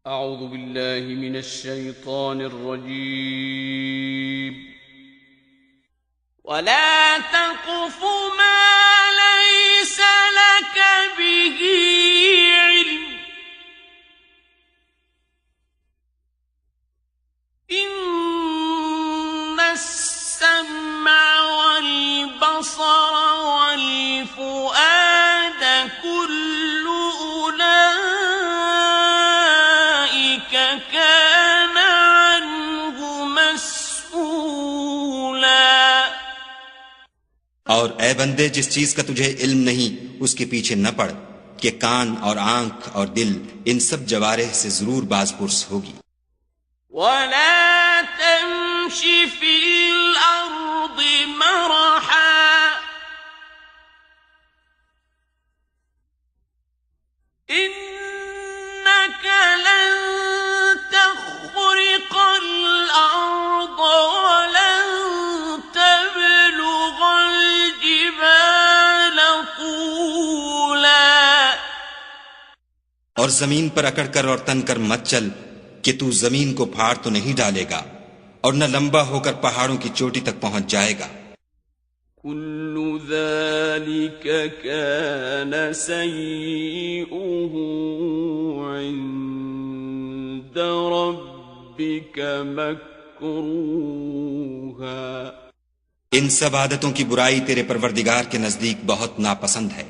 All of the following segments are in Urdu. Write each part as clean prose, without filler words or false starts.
أعوذ بالله من الشيطان الرجيم. ولا تقف ما ليس لك به علم إن السمع والبصر والفؤاد كل أولئك كان عنه مسؤولا. اور اے بندے، جس چیز کا تجھے علم نہیں اس کے پیچھے نہ پڑ کہ کان اور آنکھ اور دل ان سب جوارح سے ضرور باز پرس ہوگی. ولا تمش في الأرض مرحا إنك لن تخرق الأرض ولن تبلغ الجبال طولا. اور زمین پر اکڑ کر اور تن کر مت چل کہ تو زمین کو پھاڑ تو نہیں ڈالے گا اور نہ لمبا ہو کر پہاڑوں کی چوٹی تک پہنچ جائے گا. كل ذلك كان سيئه عند ربك مكروها. ان سب عادتوں کی برائی تیرے پروردگار کے نزدیک بہت ناپسند ہے.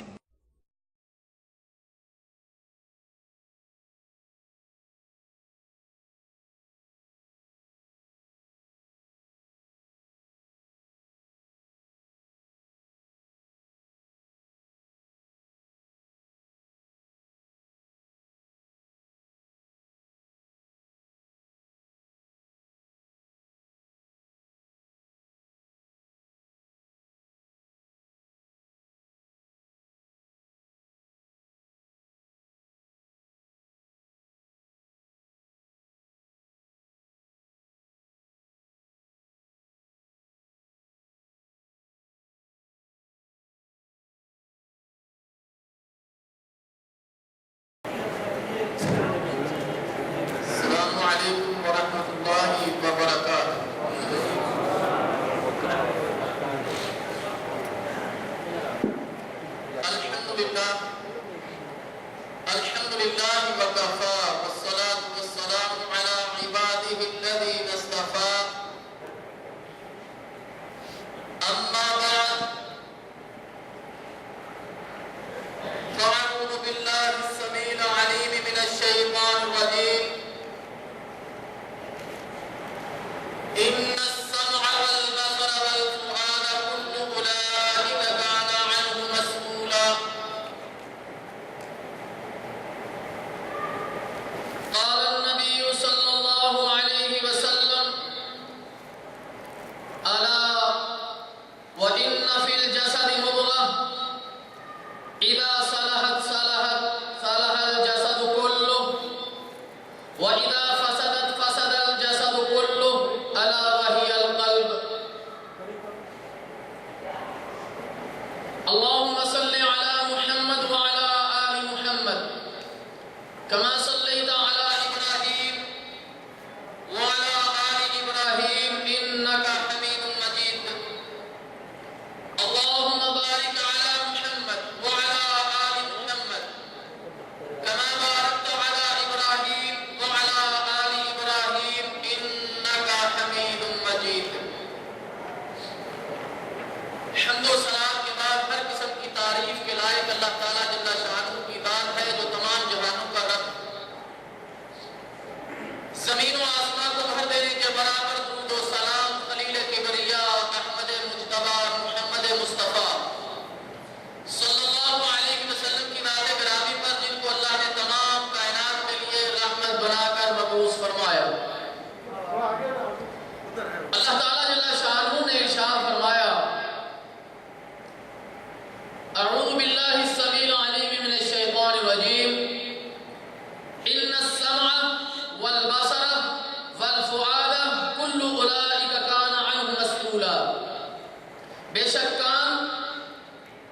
بے شک کان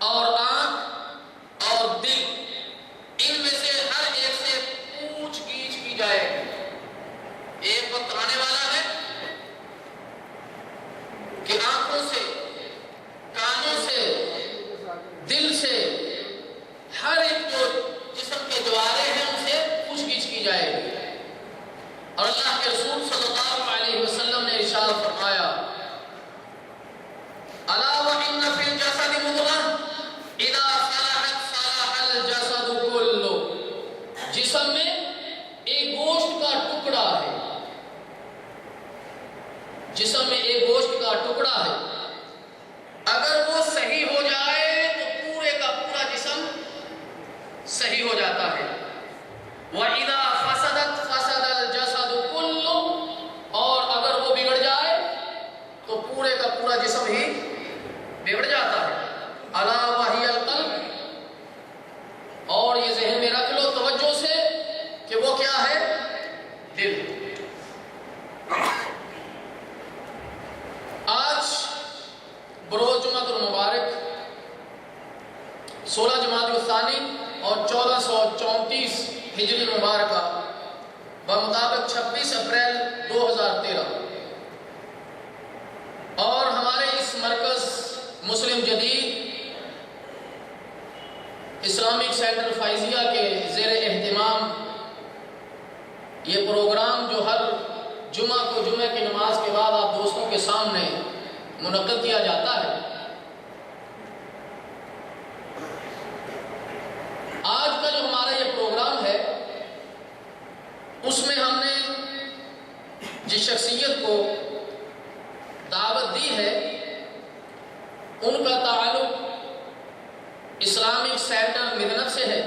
اور آنکھ اور دل ان میں سے ہر ایک سے پوچھ گیچھ کی جائے گی۔ ایک وقت آنے والا ہے کہ آنکھوں سے، کانوں سے، دل سے، ہر ایک جو جسم کے جوارے ہیں ان سے پوچھ گچھ کی جائے گی۔ اور اللہ کے رسول صلی اللہ علیہ وسلم نے ارشاد فرمایا، الا وان فی الجسد مضغۃ اذا صلحت صلح الجسد كله، جسم میں ایک گوشت کا ٹکڑا ہے، جسم میں ایک گوشت کا ٹکڑا ہے، اگر وہ صحیح ہو جائے تو پورے کا پورا جسم صحیح ہو جاتا ہے۔ وَإِذَا فَسَدَتْ فَسَدَ الْجَسَدُ كُلُّهُ، اور اگر وہ بگڑ جائے تو پورے کا پورا جسم ہی بگڑ جاتا ہے۔ أَلَا وَهِيَ الْقَلْبُ، اور یہ ذہن میں رکھ لو توجہ سے کہ وہ کیا ہے؟ دل۔ آج بروز جمعۃ المبارک 16 جمادی الثانی اور 1434 ہجری مبارکہ بمطابق 26 اپریل 2013، اور ہمارے اس مرکز مسلم جدید اسلامک سینٹر فائزیہ کے زیر اہتمام یہ پروگرام جو ہر جمعہ کو جمعہ کی نماز کے بعد آپ دوستوں کے سامنے منعقد کیا جاتا ہے، آج کا جو ہمارا یہ پروگرام ہے اس میں ہم نے جس شخصیت کو دعوت دی ہے ان کا تعلق اسلامک سینٹر مدنت سے ہے،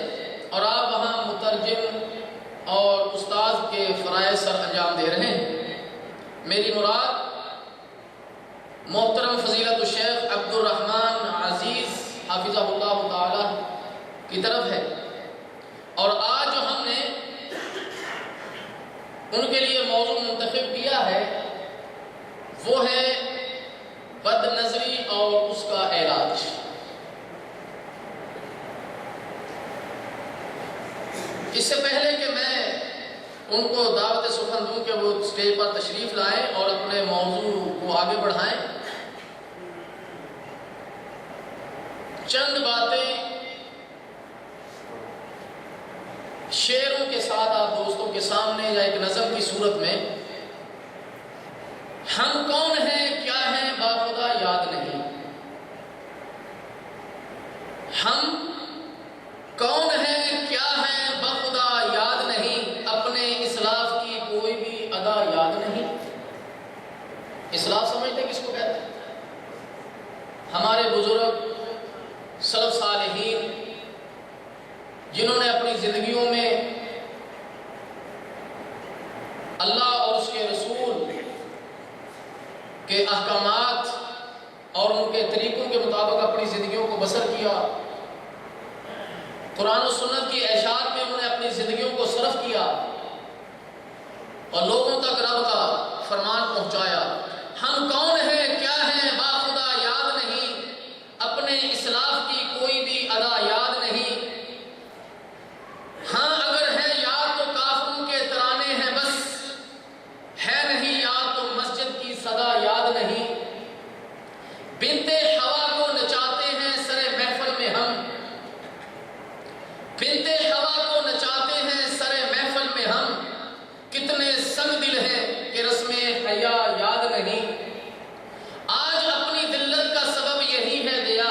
اور آپ وہاں مترجم اور استاذ کے فرائض سر انجام دے رہے ہیں۔ میری مراد محترم فضیلت الشیخ عبد الرحمن عزیز حافظہ اللہ تعالی کی طرف ہے، اور آج جو ہم نے ان کے لیے موضوع منتخب کیا ہے وہ ہے بد نظری اور اس کا علاج۔ اس سے پہلے کہ میں ان کو دعوت سخن دوں کہ وہ اسٹیج پر تشریف لائیں اور اپنے موضوع کو آگے بڑھائیں، چند باتیں شعروں کے ساتھ آپ دوستوں کے سامنے یا ایک نظم کی صورت میں، ہم کون ہیں کیا ہیں باخدا یاد نہیں، ہم کون ہیں کیا ہیں باخدا یاد نہیں، اپنے اسلاف کی کوئی بھی ادا یاد نہیں۔ اسلاف سمجھتے کس کو کہتے ہیں؟ ہمارے بزرگ سلف صالحین جنہوں نے اپنی زندگیوں میں اللہ اور اس کے رسول کے احکامات اور ان کے طریقوں کے مطابق اپنی زندگیوں کو بسر کیا، قرآن و سنت کی اشاعت میں انہوں نے اپنی زندگیوں کو صرف کیا اور لوگوں تک رب کا فرمان پہنچایا۔ ہم کون ہیں کیا ہیں باخدا یاد نہیں، اپنے اسلاف کی کوئی بھی ادا یاد نہیں، ہاں اگر ہے یاد تو کافروں کے ترانے ہیں بس، ہے نہیں یاد تو مسجد کی صدا یاد نہیں، بنتے ہوا کو نچاتے ہیں سرے محفل میں ہم، بنتے ہوا کو نچاتے ہیں سرے محفل میں ہم، کتنے سنگ دل ہیں کہ رسم حیا یاد نہیں، آج اپنی ذلت کا سبب یہی ہے دیا،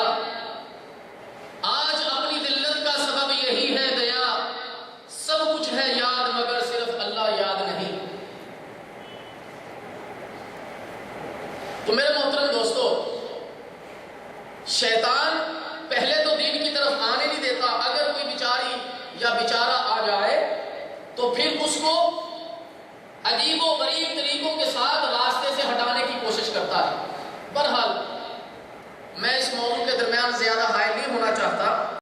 آج اپنی ذلت کا سبب یہی ہے دیا، سب کچھ ہے یاد مگر صرف اللہ یاد نہیں۔ تو میرے محترم دوستو، شیطان پہلے تو دین کی طرف آنے نہیں دیتا، اگر کوئی بیچاری یا بیچارہ آ جائے تو پھر اس کو عجیب و غریب طریقوں کے ساتھ راستے سے ہٹانے کی کوشش کرتا ہے۔ بہرحال میں اس موضوع کے درمیان زیادہ حائل نہیں ہونا چاہتا،